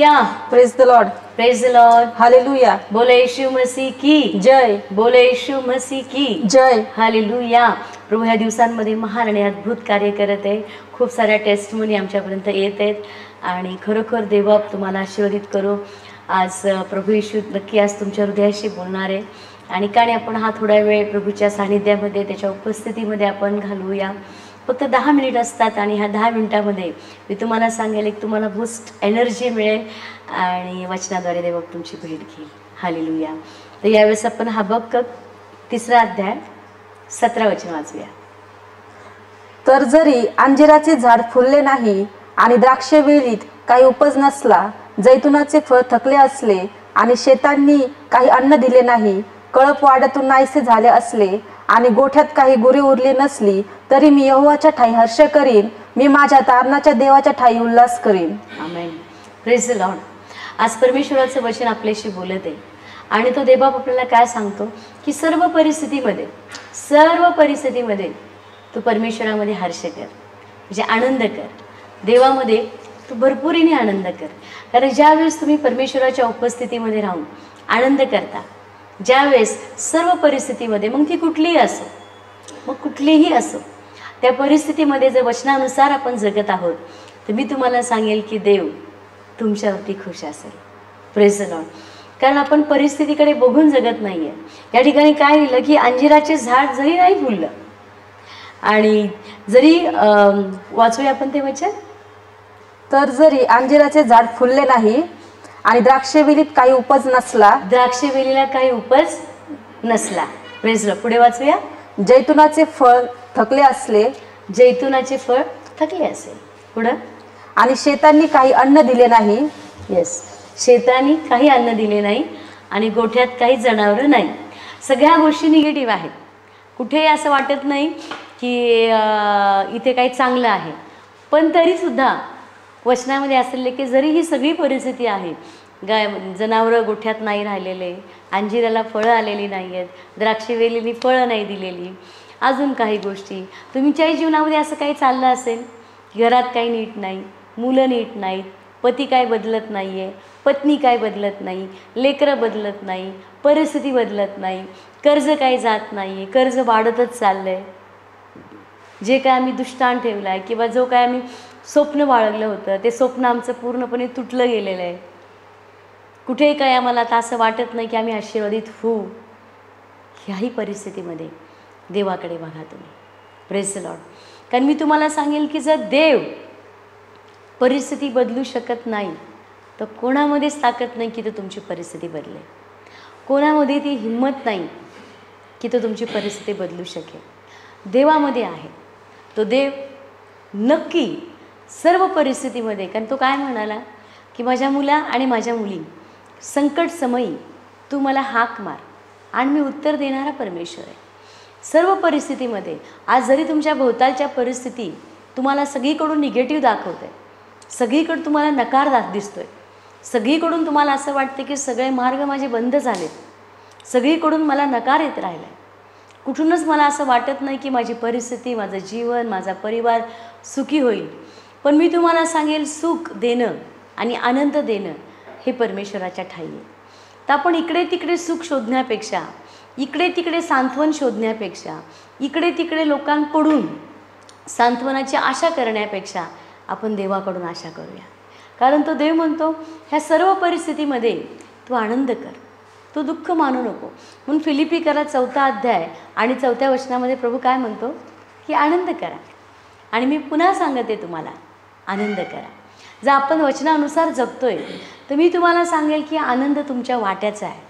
Hallelujah, praise the Lord, praise the Lord, hallelujah, बोले यीशु मसीह की जय, बोले यीशु मसीह की जय. हालेलुया. प्रभू ह्या दिवसांमध्ये महान आणि अद्भुत कार्य करत आहे. खूप साऱ्या टेस्टमनी आमच्यापर्यंत येत आहेत आणि खरोखर देव तुम्हाला आशीर्वादित करू. आज प्रभू येशू नक्की आज तुमच्या हृदयाशी बोलणार आहे आणि कारण आपण हा थोडा वेळ प्रभूच्या सानिध्यामध्ये त्याच्या उपस्थितीमध्ये आपण घालवूया. फक्त 10 मिनिट असतात आणि ह्या 10 मिनिटामध्ये मी तुम्हाला सांगेल एक तुम्हाला बूस्ट एनर्जी मिळेल आणि वचनाद्वारे देव तुमची भेट घेईल. हालेलुया. तर यावेळेस आपण हबक्कक 3 अध्याय 17 वचन वाचूया. तर जरी अंजिराचे झाड फुलले नाही आणि द्राक्षवेलीत काही उपज नसला, जैतुनाचे फळ थकले असले आणि शेतांनी काही अन्न दिले नाही, कळप वाड्यातून नाहीसे झाले असले आणि गोठ्यात काही गुरे उरली नसली, तरी मी यहोवाच्या ठायी हर्ष करीन, मी माझ्या तारणाच्या देवाच्या ठायी उल्हास करीन. आमेन. Praise the lord. आज परमेश्वराचं वचन आपल्याशी बोलत आहे आणि तो देवबाप आपल्याला काय सांगतो की सर्व परिस्थितीमध्ये तू परमेश्वरामध्ये हर्ष कर, म्हणजे आनंद कर. देवामध्ये तू भरपुरीने आनंद कर. कारण ज्यावेळेस तुम्ही परमेश्वराच्या उपस्थितीमध्ये राहून आनंद करता, ज्यावेळेस सर्व परिस्थितीमध्ये, मग ती कुठलीही असो, त्या परिस्थितीमध्ये जर वचनानुसार आपण जगत आहोत तर मी तुम्हाला सांगेल की देव तुमच्यावरती खुश असेल. Praise the Lord. कारण आपण परिस्थितीकडे बघून जगत नाही आहे. या ठिकाणी काय लिहिलं की अंजिराचे झाड जरी नाही फुललं आणि जरी वाचूया आपण ते वचन. तर जरी अंजिराचे झाड फुलले नाही आणि द्राक्षवेलीत काही उपज नसला, द्राक्षवेलीला काही उपज नसला. Praise Lord. पुढे वाचूया. जैतुनाचे फळ थकले असले, जैतुनाचे फळ थकले असेल. पुढं. आणि शेतांनी काही अन्न दिले नाही. येस, शेतांनी काही अन्न दिले नाही आणि गोठ्यात काही जनावरं नाही. सगळ्या गोष्टी निगेटिव्ह आहेत. कुठेही असं वाटत नाही की इथे काही चांगलं आहे. पण तरीसुद्धा वचनामध्ये असले की जरी ही सगळी परिस्थिती आहे, जनावरं गोठ्यात नाही राहिलेले, अंजिराला फळं आलेली नाही आहेत, द्राक्षवेलीनी फळं नाही दिलेली, अजून काही गोष्टी तुमच्याही जीवनामध्ये असं काही चाललं असेल, घरात काही नीट नाही, मुलं नीट नाहीत, पती काय बदलत नाही आहे, पत्नी काय बदलत नाही, लेकरं बदलत नाही, परिस्थिती बदलत नाही, कर्ज काही जात नाही आहे, कर्ज वाढतच चाललं आहे. जे काय आम्ही दुष्टान ठेवला आहे किंवा जो काय आम्ही स्वप्न बाळगलं होतं ते स्वप्न आमचं पूर्णपणे तुटलं गेलेलं आहे. कुठेही काय आम्हाला आता असं वाटत नाही की आम्ही आशीर्वादित होऊ. ह्याही परिस्थितीमध्ये देवाकडे बघा तुम्ही. Praise the Lord. कारण मी तुम्हाला सांगेल की जर देव परिस्थिती बदलू शकत नाही तर कोणामध्येच ताकद नाही की तो तुमची परिस्थिती बदलेल. कोणामध्ये ती हिंमत नाही की तो तुमची परिस्थिती बदलू शकेल. देवामध्ये आहे. तो देव नक्की सर्व परिस्थितीमध्ये, कारण तो काय म्हणाला की माझ्या मुला आणि माझ्या मुली, संकट समयी तू मला हाक मार आणि मी उत्तर देणारा परमेश्वर आहे. सर्व परिस्थितीमध्ये आज जरी तुमच्या भोवतालच्या परिस्थिती तुम्हाला सगळीकडून निगेटिव्ह दाखवत आहे, सगळीकडून तुम्हाला नकार दिसतोय, सगळीकडून तुम्हाला असं वाटतं की सगळे मार्ग माझे बंद झालेत, सगळीकडून मला नकार येत राहिला आहे, कुठूनच मला असं वाटत नाही की माझी परिस्थिती, माझं जीवन, माझा परिवार सुखी होईल. पण मी तुम्हाला सांगेल सुख देणं आणि आनंद देणं हे परमेश्वराच्या ठाई आहे. तर आपण इकडे तिकडे सुख शोधण्यापेक्षा, इकडे तिकडे सांत्वन शोधण्यापेक्षा, इकडे तिकडे लोकांकडून सांत्वनाची आशा करण्यापेक्षा आपण देवाकडून आशा करूया. कारण तो देव म्हणतो ह्या सर्व परिस्थितीमध्ये तू आनंद कर, तू दुःख मानू नको. म्हणून फिलिपिकरा 4 अध्याय आणि 4 वचनामध्ये प्रभू काय म्हणतो की आनंद करा. आणि मी पुन्हा सांगते तुम्हाला, आनंद करा. जर आपण वचनानुसार जगतोय तर मी तुम्हाला सांगेल की आनंद तुमच्या वाट्याचा आहे,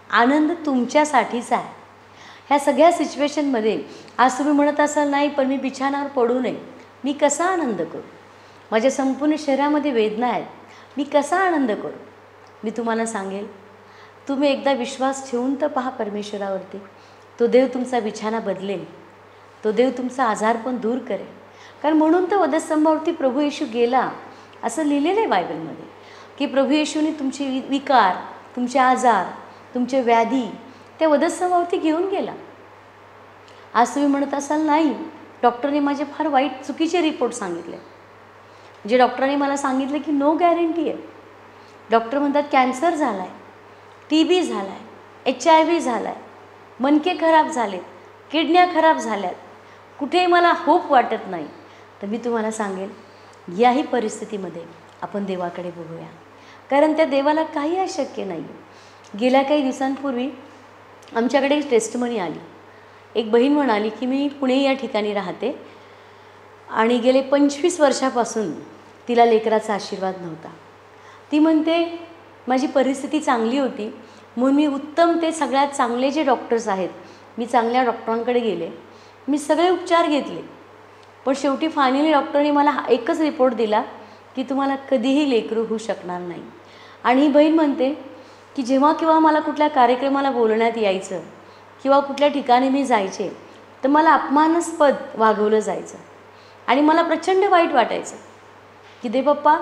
आनंद तुमच्यासाठीचा आहे. ह्या सगळ्या सिच्युएशनमध्ये आज तुम्ही म्हणत असाल नाही पण मी बिछाणावर पडू नये, मी कसा आनंद करू, माझ्या संपूर्ण शरीरामध्ये वेदना आहेत, मी कसा आनंद करू. मी तुम्हाला सांगेल तुम्ही एकदा विश्वास ठेवून तर पहा परमेश्वरावरती. तो देव तुमचा बिछाना बदलेल, तो देव तुमचा आजार पण दूर करेल. कारण म्हणून तर वधस्तंभावरती प्रभू येशू गेला असं लिहिलेलं आहे बायबलमध्ये की प्रभू येशूने तुमचे विकार, तुमचे आजार, तुमचे व्याधी त्या वधस्तंभावरती घेऊन गेला. आज तुम्ही म्हणत असाल नाही डॉक्टरने माझे फार वाईट चुकीचे रिपोर्ट सांगितले, म्हणजे डॉक्टरांनी मला सांगितलं की नो गॅरंटी आहे, डॉक्टर म्हणतात कॅन्सर झाला आहे, TB झाला आहे, HIV झाला आहे, मणके खराब झालेत, किडन्या खराब झाल्यात, कुठेही मला होप वाटत नाही. तर मी तुम्हाला सांगेल याही परिस्थितीमध्ये आपण देवाकडे बघूया, कारण त्या देवाला काही अशक्य नाही. गेल्या काही दिवसांपूर्वी आमच्याकडे एक टेस्टमनी आली. एक बहीण म्हणाली की मी पुणे या ठिकाणी राहते आणि गेले 25 वर्षापासून तिला लेकराचा आशीर्वाद नव्हता. ती म्हणते माझी परिस्थिती चांगली होती म्हणून मी उत्तम ते सगळ्यात चांगले जे डॉक्टर्स आहेत मी चांगल्या डॉक्टरांकडे गेले, मी सगळे उपचार घेतले, पण शेवटी फायनली डॉक्टरने मला एकच रिपोर्ट दिला की तुम्हाला कधीही लेकरू होऊ शकणार नाही. आणि ही बहीण म्हणते की जेव्हा केव्हा मला कुठल्या कार्यक्रमाला बोलवण्यात यायचं किंवा कुठल्या ठिकाणी मी जायचे तर मला अपमानास्पद वागवलं जायचं आणि मला प्रचंड वाईट वाटायचं की दे बाप्पा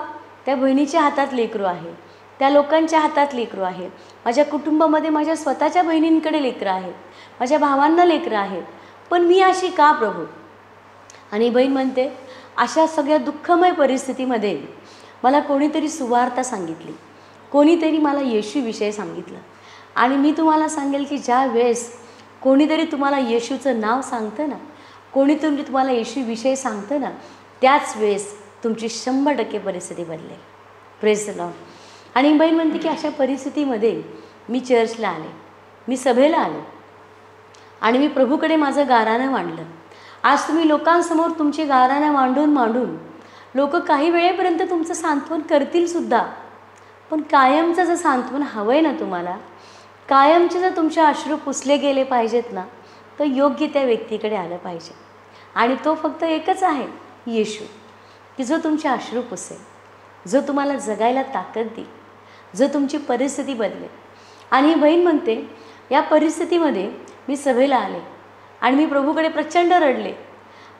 त्या बहिणीच्या हातात लेकरू आहे, त्या लोकांच्या हातात लेकरू आहे, माझ्या कुटुंबामध्ये माझ्या स्वतःच्या बहिणींकडे लेकरं आहेत, माझ्या भावांना लेकरं आहेत, पण मी अशी का प्रभू. आणि बहीण म्हणते अशा सगळ्या दुःखमय परिस्थितीमध्ये मला कोणीतरी सुवार्ता सांगितली, कोणीतरी मला येशूविषयी सांगितलं. आणि मी तुम्हाला सांगेल की ज्या वेळेस कोणीतरी तुम्हाला येशूचं नाव सांगतं ना, कोणीतरी तुम्हाला येशूविषयी सांगतं ना, त्याच वेळेस तुमची 100% परिस्थिती बदलेल. Praise the Lord. आणि बहीण म्हणते की अशा परिस्थितीमध्ये मी चर्चला आले, मी सभेला आले आणि मी प्रभूकडे माझं गाराणं मांडलं. आज तुम्ही लोकांसमोर तुमची गाराणं मांडून लोक काही वेळेपर्यंत तुमचं सांत्वन करतीलसुद्धा, पण कायमचं जर सांत्वन हवं आहे ना तुम्हाला, कायमचे जर तुमचे अश्रू पुसले गेले पाहिजेत ना, तर योग्य त्या व्यक्तीकडे आलं पाहिजे. आणि तो फक्त एकच आहे, येशू, की जो तुमचे अश्रू पुसेल, जो तुम्हाला जगायला ताकद देईल, जो तुमची परिस्थिती बदलेल. आणि ही बहीण म्हणते या परिस्थितीमध्ये मी सभेला आले आणि मी प्रभूकडे प्रचंड रडले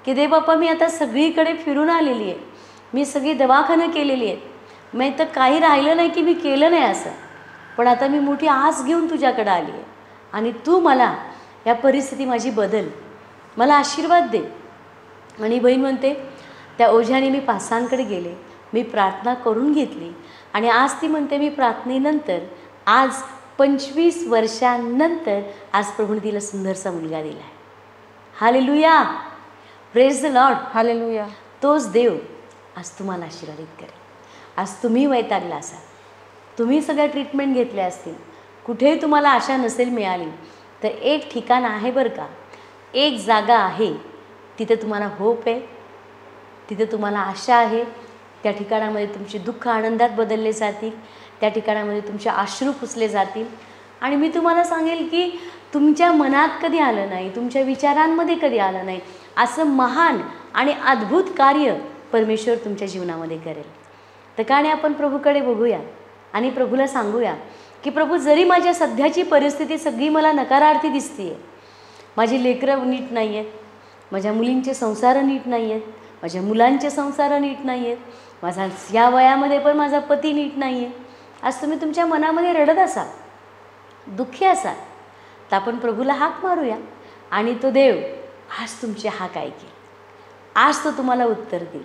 की दे बाप्पा मी आता सगळीकडे फिरून आलेली आहे, मी सगळी दवाखानं केलेली आहेत, मी तर काही राहिलं नाही की मी केलं नाही असं, पण आता मी मोठी आस घेऊन तुझ्याकडे आली आहे आणि तू मला या परिस्थिती माझी बदल, मला आशीर्वाद दे. आणि बहीण म्हणते त्या ओझ्याने मी पासांकडे गेले, मी प्रार्थना करून घेतली आणि आज ती म्हणते मी प्रार्थनेनंतर आज 25 वर्षांनंतर आज प्रभूने तिला सुंदरसा मुलगा दिला आहे. Hallelujah, praise the Lord, hallelujah. तोच देव आज तुम्हाला आशीर्वादित करेल. आज तुम्ही वैतागला असाल, तुम्ही सगळ्या ट्रीटमेंट घेतल्या असतील, कुठेही तुम्हाला आशा नसेल मिळाली, तर एक ठिकाण आहे बरं का, एक जागा आहे, तिथे तुम्हाला होप आहे, तिथे तुम्हाला आशा आहे. त्या ठिकाणामध्ये तुमचे दुःख आनंदात बदलले जातील, त्या ठिकाणामध्ये तुमचे अश्रू पुसले जातील. आणि मी तुम्हाला सांगेल की तुमच्या मनात कधी आलं नाही, तुमच्या विचारांमध्ये कधी आलं नाही असं महान आणि अद्भुत कार्य परमेश्वर तुमच्या जीवनामध्ये करेल. तर का नाही आपण प्रभूकडे बघूया आणि प्रभूला सांगूया की प्रभू जरी माझ्या सध्याची परिस्थिती सगळी मला नकारार्थी दिसते आहे, माझी लेकरं नीट नाही आहेत, माझ्या मुलींचे संसार नीट नाही आहेत, माझ्या मुलांचे संसार नीट नाही आहेत, माझा या वयामध्ये पण माझा पती नीट नाही आहे, आज तुम्ही तुमच्या मनामध्ये रडत असाल, दुःखी असाल, तर आपण प्रभूला हाक मारूया आणि तो देव आज तुमची हाक ऐकेल, आज तो तुम्हाला उत्तर देईल,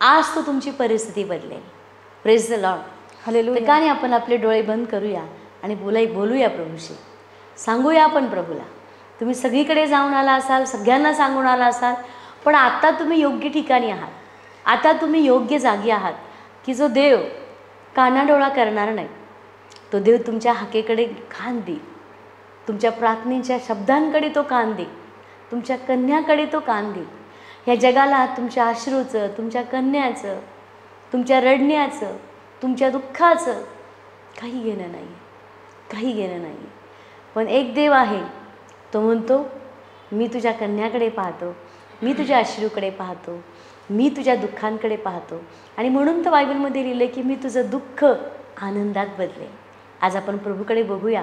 आज तो तुमची परिस्थिती बदलेल. Praise the Lord. हालेलुया. का नाही आपण आपले डोळे बंद करूया आणि बोलूया प्रभूशी, सांगूया आपण प्रभूला. तुम्ही सगळीकडे जाऊन आला असाल, सगळ्यांना सांगून आला असाल, पण आता तुम्ही योग्य ठिकाणी आहात, आता तुम्ही योग्य जागी आहात की जो देव कानाडोळा करणार नाही, तो देव तुमच्या हाकेकडे कान देईल, तुमच्या प्रार्थनेच्या शब्दांकडे तो कान देईल, तुमच्या कन्याकडे तो कान देईल. ह्या जगाला तुमच्या अश्रूचं, तुमच्या कन्याचं, तुमच्या रडण्याचं, तुमच्या दुःखाचं काही घेणं नाही आहे, काही घेणं नाही आहे. पण एक देव आहे, तो म्हणतो मी तुझ्या कन्याकडे पाहतो, मी तुझ्या अश्रूकडे पाहतो, मी तुझ्या दुःखांकडे पाहतो. आणि म्हणून तर बायबलमध्ये लिहिलं की मी तुझं दुःख आनंदात बदलेल. आज आपण प्रभूकडे बघूया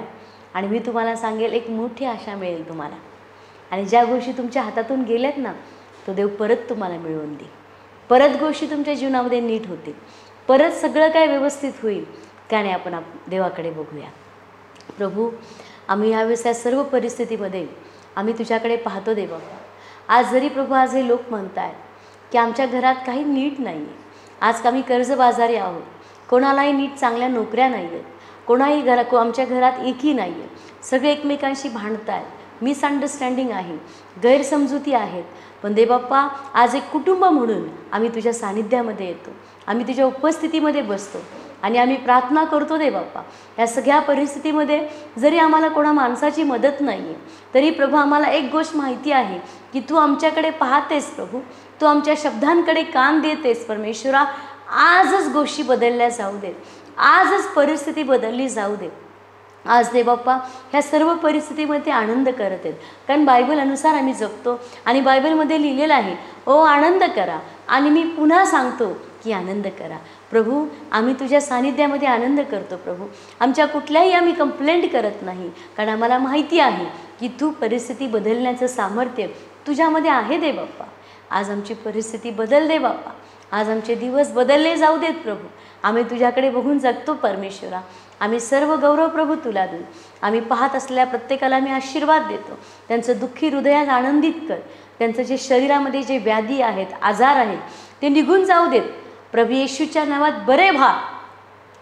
आणि मी तुम्हाला सांगेल एक मोठी आशा मिळेल तुम्हाला. आणि ज्या गोष्टी तुमच्या हातातून गेल्यात ना, तो देव परत तुम्हाला मिळवून देईल, परत गोष्टी तुमच्या जीवनामध्ये नीट होतील, परत सगळं काय व्यवस्थित होईल. त्याने आपण देवाकडे बघूया. प्रभू, आम्ही यावेळेस या सर्व परिस्थितीमध्ये आम्ही तुझ्याकडे पाहतो देवा. आज जरी प्रभू आज हे लोक म्हणत आहेत की आमच्या घरात काही नीट नाही आहे, आज आम्ही कर्जबाजारी आहोत, कोणालाही नीट चांगल्या नोकऱ्या नाही आहेत, कोणाही आमच्या घरात एकी नाही आहे, सगळे एकमेकांशी भांडत आहेत, मिसअंडरस्टँडिंग आहे, गैरसमजुती आहेत. पण देवबाप्पा आज एक कुटुंब म्हणून आम्ही तुझ्या सानिध्यामध्ये येतो, आम्ही तुझ्या उपस्थितीमध्ये बसतो आणि आम्ही प्रार्थना करतो देवबाप्पा. या सगळ्या परिस्थितीमध्ये जरी आम्हाला कोणा माणसाची मदत नाही आहे तरी प्रभू आम्हाला एक गोष्ट माहिती आहे की तू आमच्याकडे पाहतेस प्रभू, तू आमच्या शब्दांकडे कान देतेस परमेश्वरा. आजच गोष्टी बदलल्या जाऊ देत, आजच परिस्थिती बदलली जाऊ दे. आज देवबाप्पा ह्या सर्व परिस्थितीमध्ये आनंद करत आहेत, कारण बायबल अनुसार आम्ही जगतो आणि बायबलमध्ये लिहिलेलं आहे ओ आनंद करा. आणि मी पुन्हा सांगतो की आनंद करा. प्रभू आम्ही तुझ्या सानिध्यामध्ये आनंद करतो प्रभू. आमच्या कुठल्याही आम्ही कंप्लेंट करत नाही, कारण आम्हाला माहिती आहे की तू परिस्थिती बदलण्याचं सामर्थ्य तुझ्यामध्ये आहे देवबाप्पा. आज आमची परिस्थिती बदल दे बाप्पा, आज आमचे दिवस बदलले जाऊ देत प्रभू. आम्ही तुझ्याकडे बघून जगतो परमेश्वरा. आम्ही सर्व गौरव प्रभू तुला देऊ. आम्ही पाहत असलेल्या प्रत्येकाला मी आशीर्वाद देतो. त्यांचं दुःखी हृदयात आनंदित कर. त्यांचं जे शरीरामध्ये जे व्याधी आहेत, आजार आहेत ते निघून जाऊ देत प्रभू येशूच्या नावात. बरे व्हा.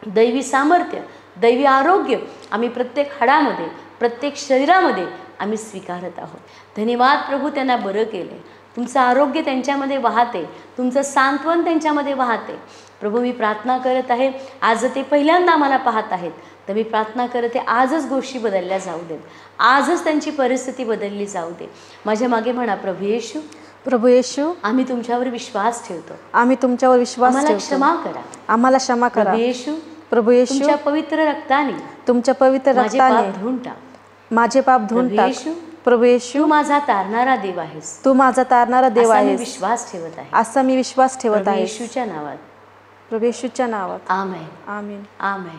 दैवी सामर्थ्य, दैवी आरोग्य आम्ही प्रत्येक हाडामध्ये, प्रत्येक शरीरामध्ये आम्ही स्वीकारत आहोत. धन्यवाद प्रभू, त्यांना बरं केले. तुमचं आरोग्य त्यांच्यामध्ये वाहते, तुमचं सांत्वन त्यांच्यामध्ये वाहते. प्रभू मी प्रार्थना करत आहे, आज ते पहिल्यांदा आम्हाला पाहत आहेत तर मी प्रार्थना करते आजच गोष्टी बदलल्या जाऊ देत, आजच त्यांची परिस्थिती बदलली जाऊ दे. माझ्या मागे म्हणा प्रभू येशू, प्रभू येशू आम्ही तुमच्यावर विश्वास ठेवतो, आम्ही तुमच्यावर विश्वास आम्हाला ठेवतो. क्षमा करा, आम्हाला क्षमा करा. प्रभू येशू, प्रभू येशू तुमच्या पवित्र रक्ताने तुमच्या पवित्र माझे पाप रक्ताने धुवून टाक. माझे पाप धुवून प्रभू टाक. येशू, प्रभू येशू तू माझा तारणारा देव आहेस, तू माझा तारणारा देव असा मी आहेस. विश्वास ठेवत आहे. असा मी विश्वास ठेवत प्रभू आहे. येशूच्या नावात, प्रभू येशूच्या नावात. आमेन, आमीन. आमेन.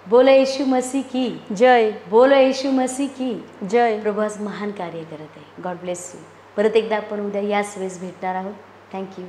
बोलो येशू मसीह की जय. बोलो येशू मसीह की जय. प्रभू आज महान कार्य करत आहे. God bless you. परत एकदा आपण उद्या याच वेळेस भेटणार आहोत. थँक्यू.